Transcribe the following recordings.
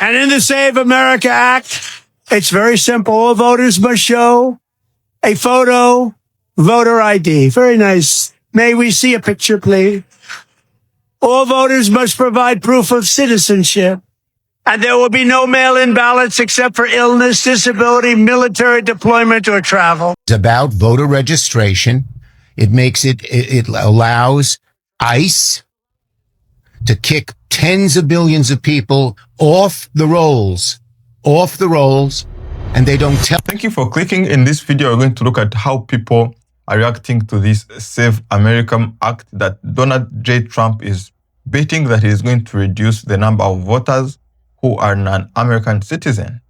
And in the Save America Act, it's very simple. All voters must show a photo, voter ID. Very nice. May we see a picture, please? All voters must provide proof of citizenship. And there will be no mail-in ballots except for illness, disability, military deployment, or travel. It's about voter registration. It allows ICE to kick tens of billions of people off the rolls, and they don't tell. Thank you for clicking. In this video, we're going to look at how people are reacting to this Save America Act that Donald J. Trump is betting that he is going to reduce the number of voters who are non-American citizens.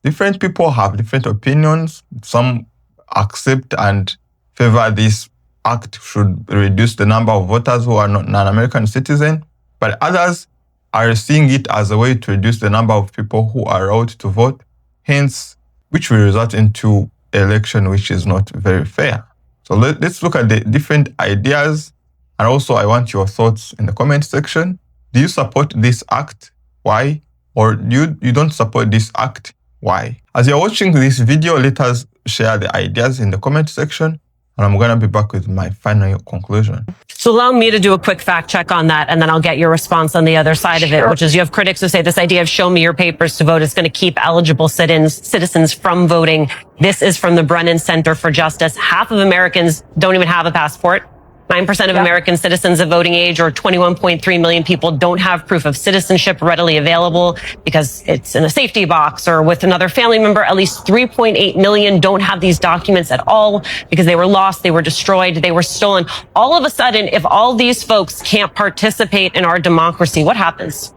Different people have different opinions. Some accept and favor this act should reduce the number of voters who are not non-American citizens, but others are seeing it as a way to reduce the number of people who are allowed to vote, hence, which will result into an election which is not very fair. So let's look at the different ideas, and also I want your thoughts in the comment section. Do you support this act? Why? Or you don't support this act? Why? As you're watching this video, let us share the ideas in the comment section, and I'm going to be back with my final conclusion. So allow me to do a quick fact check on that, and then I'll get your response on the other side of it, which is you have critics who say this idea of show me your papers to vote is going to keep eligible citizens from voting. This is from the Brennan Center for Justice. Half of Americans don't even have a passport. 9% of American citizens of voting age, or 21.3 million people, don't have proof of citizenship readily available because it's in a safety box or with another family member. At least 3.8 million don't have these documents at all because they were lost, they were destroyed, they were stolen. All of a sudden, if all these folks can't participate in our democracy, what happens?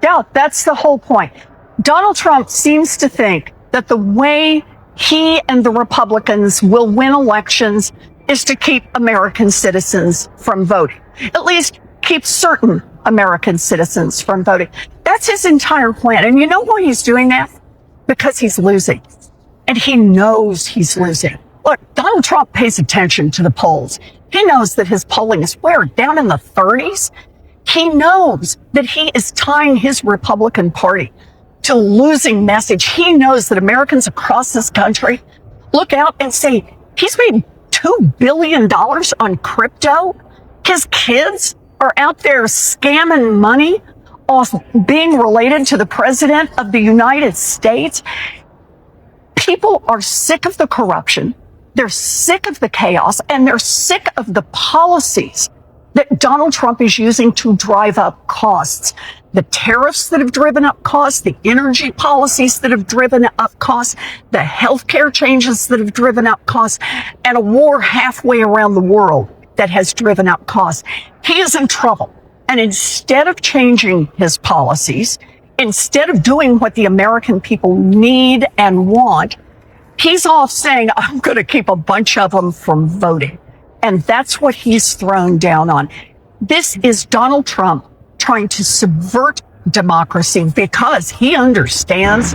Yeah, that's the whole point. Donald Trump seems to think that the way he and the Republicans will win elections is to keep American citizens from voting. At least keep certain American citizens from voting. That's his entire plan. And you know why he's doing that? Because he's losing. And he knows he's losing. Look, Donald Trump pays attention to the polls. He knows that his polling is where? Down in the 30s? He knows that he is tying his Republican Party to a losing message. He knows that Americans across this country look out and say, he's made $2 billion on crypto. His kids are out there scamming money off being related to the president of the United States. People are sick of the corruption. They're sick of the chaos, and they're sick of the policies that Donald Trump is using to drive up costs. The tariffs that have driven up costs, the energy policies that have driven up costs, the healthcare changes that have driven up costs, and a war halfway around the world that has driven up costs. He is in trouble. And instead of changing his policies, instead of doing what the American people need and want, he's off saying, I'm going to keep a bunch of them from voting. And that's what he's thrown down on. This is Donald Trump trying to subvert democracy because he understands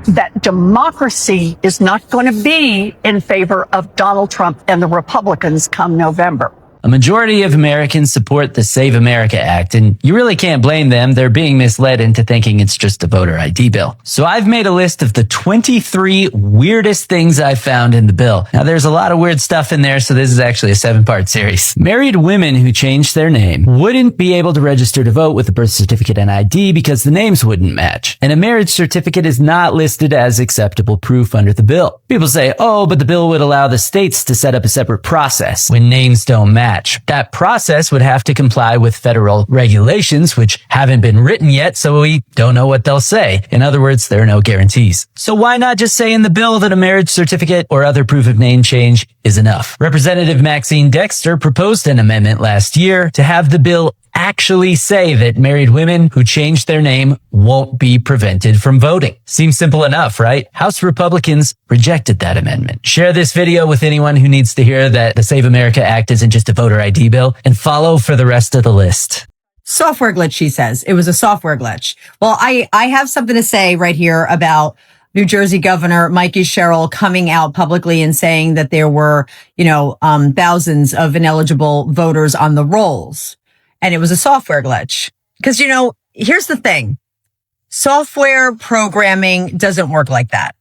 that democracy is not going to be in favor of Donald Trump and the Republicans come November. A majority of Americans support the Save America Act, and you really can't blame them. They're being misled into thinking it's just a voter ID bill. So I've made a list of the 23 weirdest things I've found in the bill. Now, there's a lot of weird stuff in there, so this is actually a 7-part series. Married women who changed their name wouldn't be able to register to vote with a birth certificate and ID because the names wouldn't match. And a marriage certificate is not listed as acceptable proof under the bill. People say, oh, but the bill would allow the states to set up a separate process when names don't match. That process would have to comply with federal regulations, which haven't been written yet, so we don't know what they'll say. In other words, there are no guarantees. So why not just say in the bill that a marriage certificate or other proof of name change is enough? Representative Maxine Dexter proposed an amendment last year to have the bill actually say that married women who change their name won't be prevented from voting. Seems simple enough, right? House Republicans rejected that amendment. Share this video with anyone who needs to hear that the Save America Act isn't just a voter ID bill, and follow for the rest of the list. Software glitch, she says. It was a software glitch. Well, I have something to say right here about New Jersey Governor Mikey Sherrill coming out publicly and saying that there were, thousands of ineligible voters on the rolls. And it was a software glitch. Because, here's the thing. Software programming doesn't work like that.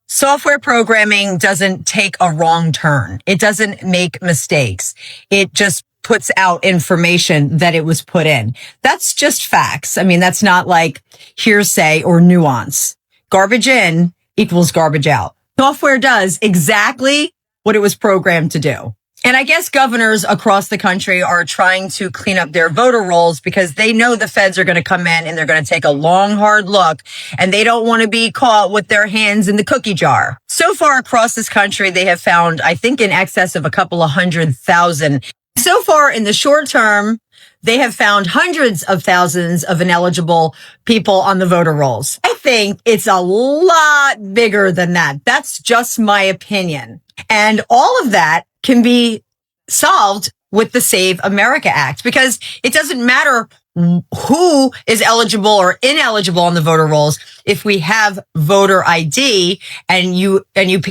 Software programming doesn't take a wrong turn. It doesn't make mistakes. It just puts out information that it was put in. That's just facts. I mean, that's not like hearsay or nuance. Garbage in equals garbage out. Software does exactly what it was programmed to do. And I guess governors across the country are trying to clean up their voter rolls because they know the feds are going to come in and they're going to take a long, hard look, and they don't want to be caught with their hands in the cookie jar. So far across this country, they have found, I think, in excess of a couple of 100,000. So far in the short term, they have found hundreds of thousands of ineligible people on the voter rolls. I think it's a lot bigger than that. That's just my opinion. And all of that can be solved with the Save America Act, because it doesn't matter who is eligible or ineligible on the voter rolls. If we have voter ID and you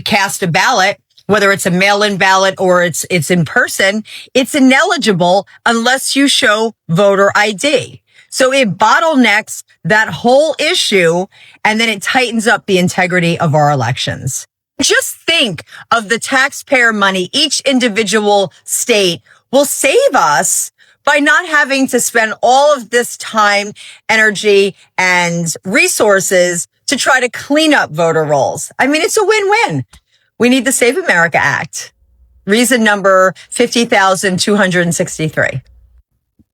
cast a ballot, whether it's a mail-in ballot or it's in person, it's ineligible unless you show voter ID. So it bottlenecks that whole issue, and then it tightens up the integrity of our elections. Just think of the taxpayer money each individual state will save us by not having to spend all of this time, energy, and resources to try to clean up voter rolls. I mean, it's a win-win. We need the Save America Act. Reason number 50,263.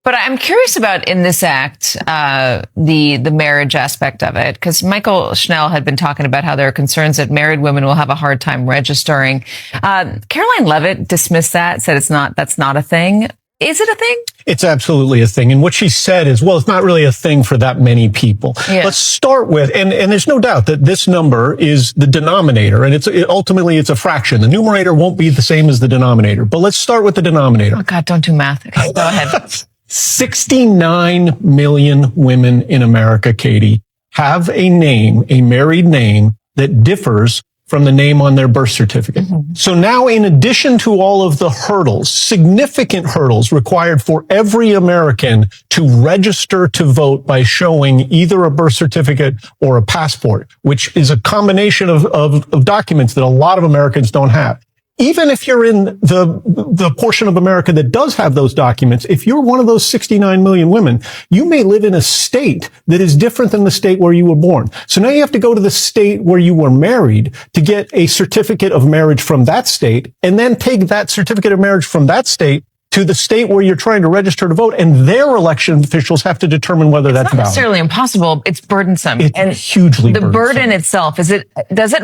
But I'm curious about in this act, the marriage aspect of it, because Michael Schnell had been talking about how there are concerns that married women will have a hard time registering. Caroline Leavitt dismissed that, said that's not a thing. Is it a thing? It's absolutely a thing. And what she said is, well, it's not really a thing for that many people. Yeah. Let's start with, and there's no doubt that this number is the denominator, and ultimately it's a fraction. The numerator won't be the same as the denominator, but let's start with the denominator. Oh God, don't do math. Okay, go ahead. 69 million women in America, Katie, have a married name that differs from the name on their birth certificate. Mm-hmm. So now, in addition to all of the hurdles, significant hurdles required for every American to register to vote by showing either a birth certificate or a passport, which is a combination of documents that a lot of Americans don't have. Even if you're in the portion of America that does have those documents, if you're one of those 69 million women, you may live in a state that is different than the state where you were born. So now you have to go to the state where you were married to get a certificate of marriage from that state, and then take that certificate of marriage from that state to the state where you're trying to register to vote, and their election officials have to determine whether that's valid. It's not necessarily impossible. It's burdensome. It's hugely burdensome. The burden itself, does it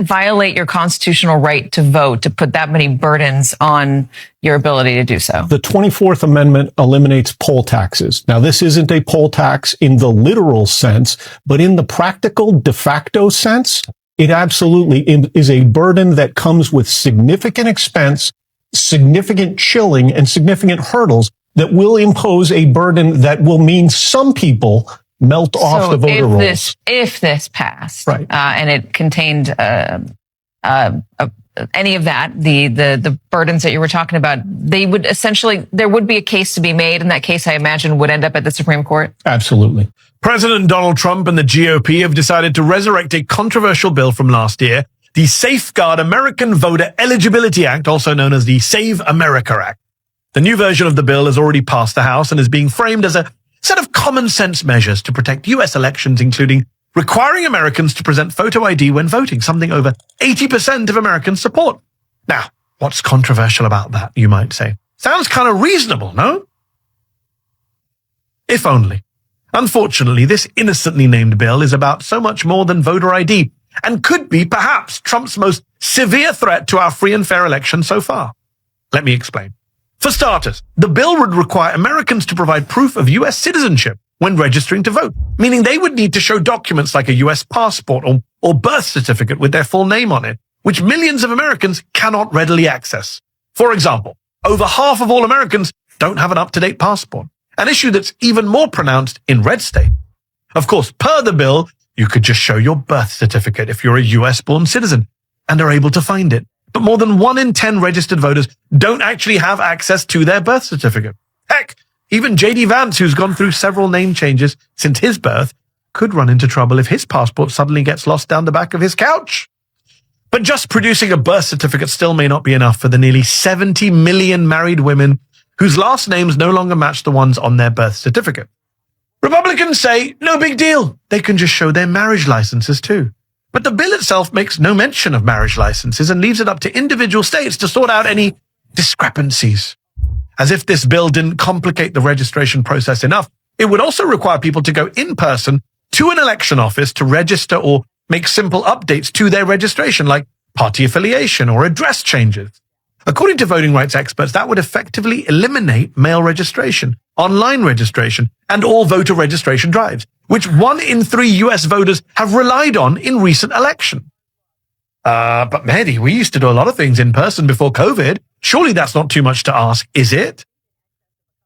violate your constitutional right to vote to put that many burdens on your ability to do so? The 24th Amendment eliminates poll taxes. Now, this isn't a poll tax in the literal sense, but in the practical de facto sense, it absolutely is a burden that comes with significant expense, significant chilling, and significant hurdles that will impose a burden that will mean some people melt off the voter rolls. If this passed, right, and it contained any of that, the burdens that you were talking about, they would essentially, there would be a case to be made, and that case, I imagine, would end up at the Supreme Court? Absolutely. President Donald Trump and the GOP have decided to resurrect a controversial bill from last year, the Safeguard American Voter Eligibility Act, also known as the Save America Act. The new version of the bill has already passed the House and is being framed as a set of common sense measures to protect U.S. elections, including requiring Americans to present photo ID when voting, something over 80% of Americans support. Now, what's controversial about that, you might say? Sounds kind of reasonable, no? If only. Unfortunately, this innocently named bill is about so much more than voter ID, and could be, perhaps, Trump's most severe threat to our free and fair election so far. Let me explain. For starters, the bill would require Americans to provide proof of U.S. citizenship when registering to vote, meaning they would need to show documents like a U.S. passport or birth certificate with their full name on it, which millions of Americans cannot readily access. For example, over half of all Americans don't have an up-to-date passport, an issue that's even more pronounced in red state. Of course, per the bill, you could just show your birth certificate if you're a US-born citizen and are able to find it. But more than 1 in 10 registered voters don't actually have access to their birth certificate. Heck, even J.D. Vance, who's gone through several name changes since his birth, could run into trouble if his passport suddenly gets lost down the back of his couch. But just producing a birth certificate still may not be enough for the nearly 70 million married women whose last names no longer match the ones on their birth certificate. Republicans say, no big deal. They can just show their marriage licenses too. But the bill itself makes no mention of marriage licenses and leaves it up to individual states to sort out any discrepancies. As if this bill didn't complicate the registration process enough, it would also require people to go in person to an election office to register or make simple updates to their registration, like party affiliation or address changes. According to voting rights experts, that would effectively eliminate mail registration, online registration, and all voter registration drives, which 1 in 3 US voters have relied on in recent elections. But Mehdi, we used to do a lot of things in person before COVID. Surely that's not too much to ask, is it?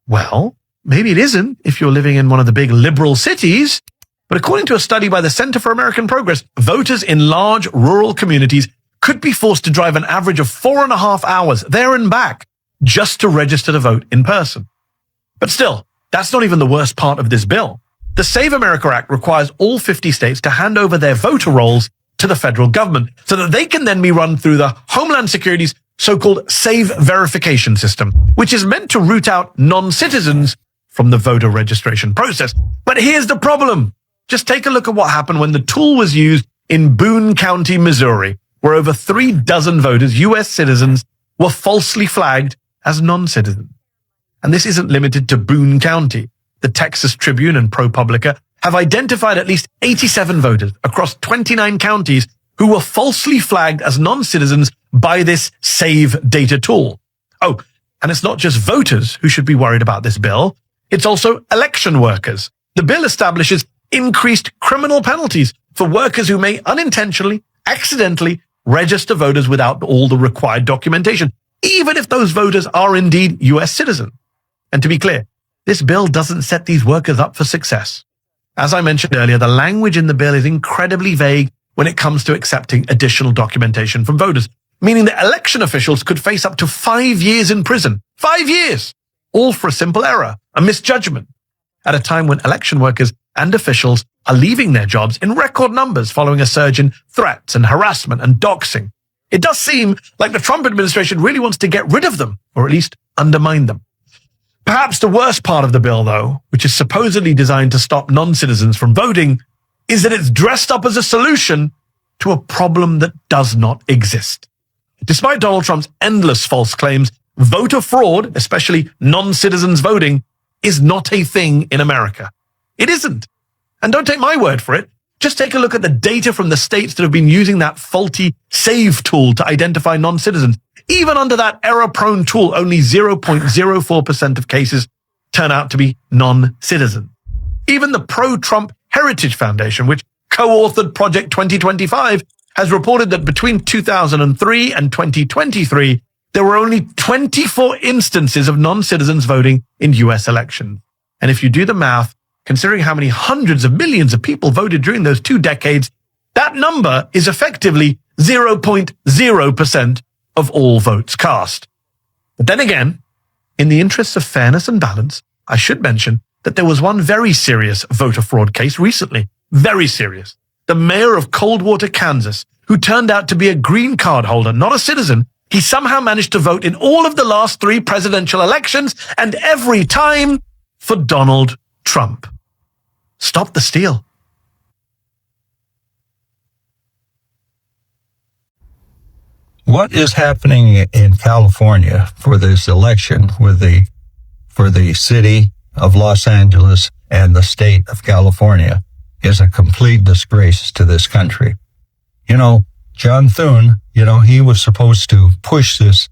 Well, maybe it isn't if you're living in one of the big liberal cities. But according to a study by the Center for American Progress, voters in large rural communities could be forced to drive an average of 4.5 hours there and back just to register to vote in person. But still, that's not even the worst part of this bill. The Save America Act requires all 50 states to hand over their voter rolls to the federal government so that they can then be run through the Homeland Security's so-called Save Verification System, which is meant to root out non-citizens from the voter registration process. But here's the problem. Just take a look at what happened when the tool was used in Boone County, Missouri, where over 36 voters, U.S. citizens, were falsely flagged as non-citizens. And this isn't limited to Boone County. The Texas Tribune and ProPublica have identified at least 87 voters across 29 counties who were falsely flagged as non-citizens by this Save data tool. Oh, and it's not just voters who should be worried about this bill. It's also election workers. The bill establishes increased criminal penalties for workers who may unintentionally, accidentally register voters without all the required documentation, even if those voters are indeed U.S. citizens. And to be clear, this bill doesn't set these workers up for success. As I mentioned earlier, the language in the bill is incredibly vague when it comes to accepting additional documentation from voters, meaning that election officials could face up to 5 years in prison. 5 years! All for a simple error, a misjudgment, at a time when election workers and officials are leaving their jobs in record numbers following a surge in threats and harassment and doxing. It does seem like the Trump administration really wants to get rid of them, or at least undermine them. Perhaps the worst part of the bill, though, which is supposedly designed to stop non-citizens from voting, is that it's dressed up as a solution to a problem that does not exist. Despite Donald Trump's endless false claims, voter fraud, especially non-citizens voting, is not a thing in America. It isn't. And don't take my word for it. Just take a look at the data from the states that have been using that faulty Save tool to identify non-citizens. Even under that error-prone tool, only 0.04% of cases turn out to be non-citizens. Even the pro-Trump Heritage Foundation, which co-authored Project 2025, has reported that between 2003 and 2023, there were only 24 instances of non-citizens voting in U.S. elections. And if you do the math, considering how many hundreds of millions of people voted during those 2 decades, that number is effectively 0.0% of all votes cast. But then again, in the interests of fairness and balance, I should mention that there was one very serious voter fraud case recently. Very serious. The mayor of Coldwater, Kansas, who turned out to be a green card holder, not a citizen. He somehow managed to vote in all of the last 3 presidential elections, and every time for Donald Trump. Stop the steal. What is happening in California for this election for the city of Los Angeles and the state of California is a complete disgrace to this country. You know, John Thune, he was supposed to push this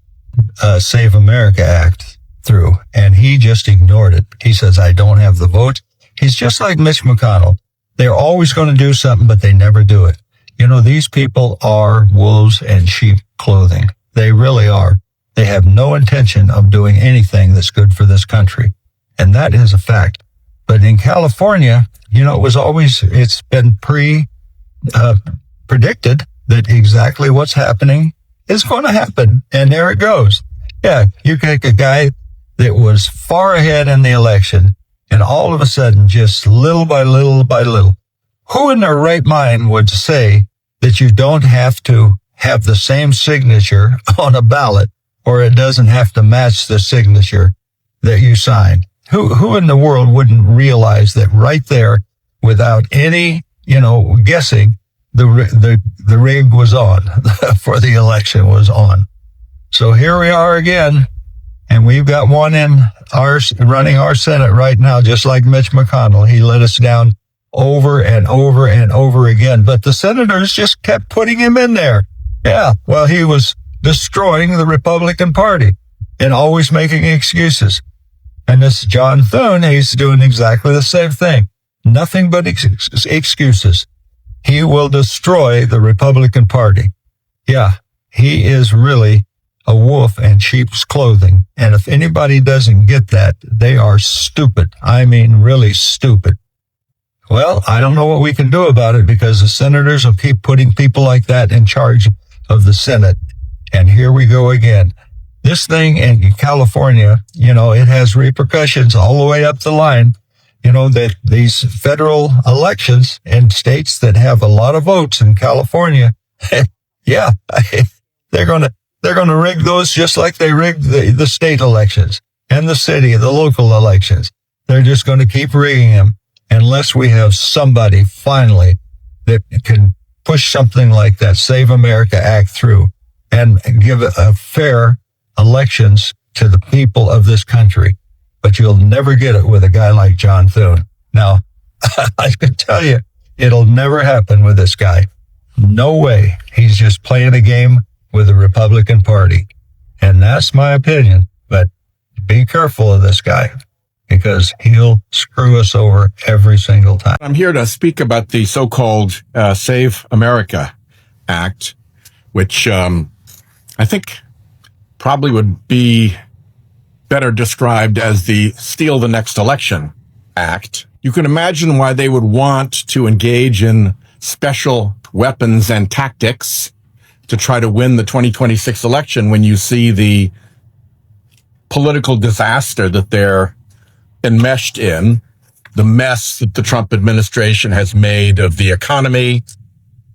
Save America Act through, and he just ignored it. He says, I don't have the vote. He's just like Mitch McConnell. They're always going to do something, but they never do it. These people are wolves in sheep clothing. They really are. They have no intention of doing anything that's good for this country. And that is a fact. But in California, it's been predicted that exactly what's happening is going to happen. And there it goes. Yeah, you take a guy that was far ahead in the election, and all of a sudden, just little by little by little, Who in their right mind would say that you don't have to have the same signature on a ballot, or it doesn't have to match the signature that you signed? Who in the world wouldn't realize that right there, without any, guessing, the rig was on for the election was on. So here we are again, and we've got one running our Senate right now, just like Mitch McConnell. He let us down over and over and over again, but the senators just kept putting him in there. Yeah, well, he was destroying the Republican Party and always making excuses. And this John Thune, he's doing exactly the same thing. Nothing but excuses. He will destroy the Republican Party. Yeah, he is really a wolf in sheep's clothing. And if anybody doesn't get that, they are stupid. I mean, really stupid. Well, I don't know what we can do about it, because the senators will keep putting people like that in charge of the Senate. And here we go again. This thing in California, it has repercussions all the way up the line. That these federal elections in states that have a lot of votes in California, yeah, they're going to rig those just like they rigged the state elections and the local elections. They're just going to keep rigging them unless we have somebody finally that can push something like that Save America Act through and give a fair elections to the people of this country. But you'll never get it with a guy like John Thune. Now, I can tell you, it'll never happen with this guy. No way. He's just playing a game with the Republican Party. And that's my opinion. But be careful of this guy, because he'll screw us over every single time. I'm here to speak about the so-called Save America Act, which I think probably would be better described as the Steal the Next Election Act. You can imagine why they would want to engage in special weapons and tactics to try to win the 2026 election when you see the political disaster that they're enmeshed in, the mess that the Trump administration has made of the economy,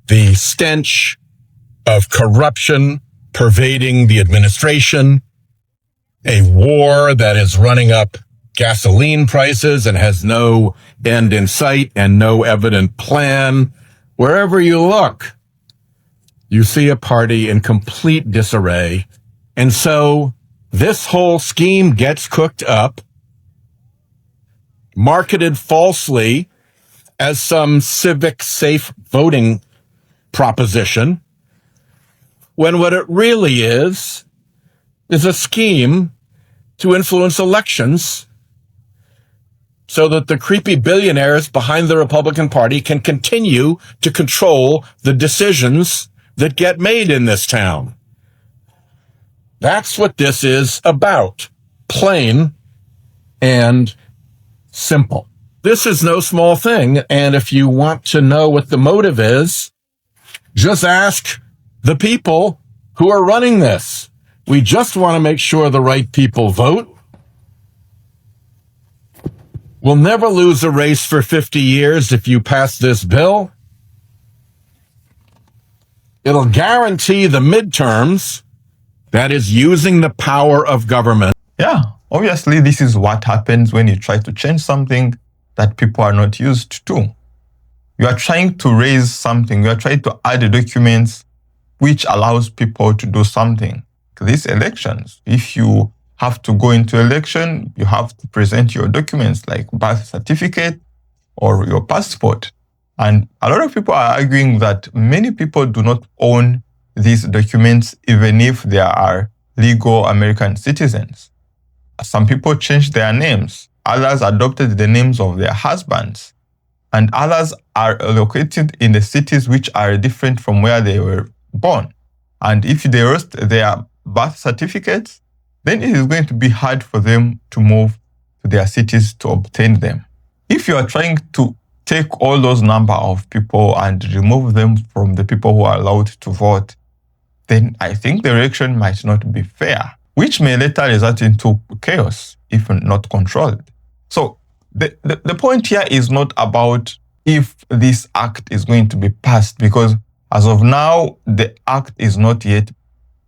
the stench of corruption pervading the administration, a war that is running up gasoline prices and has no end in sight and no evident plan. Wherever you look, you see a party in complete disarray. And so this whole scheme gets cooked up, marketed falsely as some civic safe voting proposition, when what it really is a scheme to influence elections so that the creepy billionaires behind the Republican Party can continue to control the decisions that get made in this town. That's what this is about. Plain and simple. This is no small thing, and if you want to know what the motive is, just ask the people who are running this. We just want to make sure the right people vote. We'll never lose a race for 50 years if you pass this bill. It'll guarantee the midterms, that is, using the power of government. Yeah, obviously, this is what happens when you try to change something that people are not used to. You are trying to raise something. You are trying to add documents which allows people to do something. These elections, if you have to go into election, you have to present your documents like birth certificate or your passport. And a lot of people are arguing that many people do not own these documents, even if they are legal American citizens. Some people changed their names. Others adopted the names of their husbands. And others are located in the cities which are different from where they were born. And if they lost their birth certificates, then it is going to be hard for them to move to their cities to obtain them. If you are trying to take all those number of people and remove them from the people who are allowed to vote, then I think the election might not be fair, which may later result into chaos if not controlled. So the point here is not about if this act is going to be passed, because as of now, the act is not yet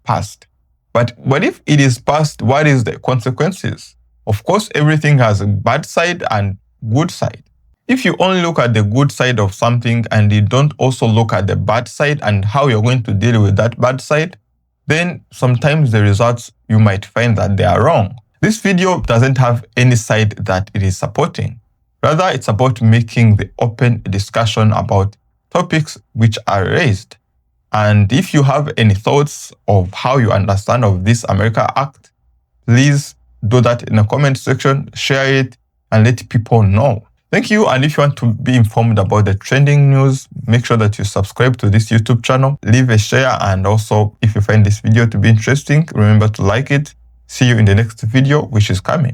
passed. But if it is passed, what is the consequences? Of course, everything has a bad side and good side. If you only look at the good side of something and you don't also look at the bad side and how you're going to deal with that bad side, then sometimes the results, you might find that they are wrong. This video doesn't have any side that it is supporting. Rather, it's about making the open discussion about topics which are raised. And if you have any thoughts of how you understand of this America Act, please do that in the comment section, share it, and let people know. Thank you. And if you want to be informed about the trending news, make sure that you subscribe to this YouTube channel, leave a share, and also if you find this video to be interesting, remember to like it. See you in the next video, which is coming.